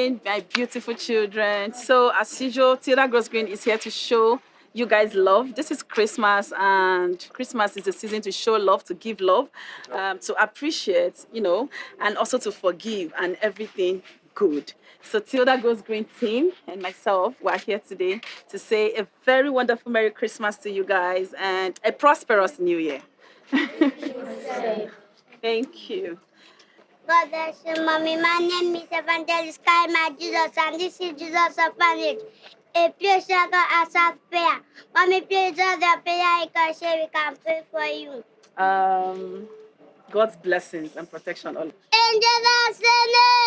morning, my beautiful children. So, as usual, Tilda Gross Green is here to show you guys love. This is Christmas, and Christmas is a season to show love, to give love, to appreciate, and also to forgive and everything good. So Tilda Goes Green team and myself were here today to say a very wonderful Merry Christmas to you guys and a prosperous New Year. Thank you. God bless you, Mommy. My name is Evangelist Sky, my Jesus, and this is Jesus of Vantage. A pure circle as of prayer. Mommy, please do the prayer you can say we can pray for you. God's blessings and protection all. In Jesus' name.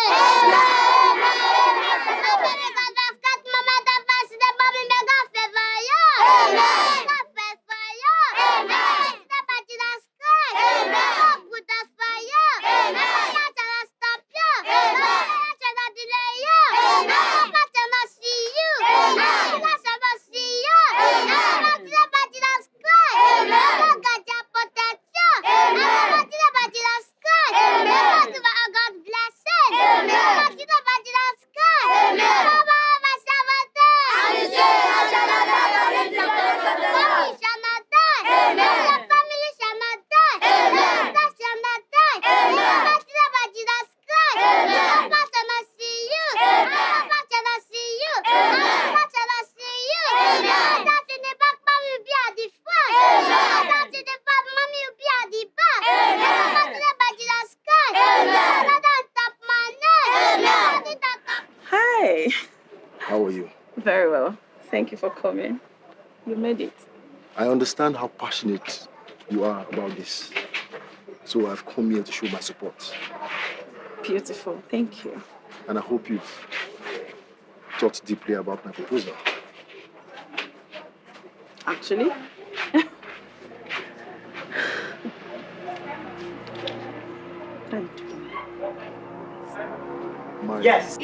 Hi. How are you? Very well. Thank you for coming. You made it. I understand how passionate you are about this. So I've come here to show my support. Beautiful. Thank you. And I hope you've thought deeply about my proposal. Actually? My Yes!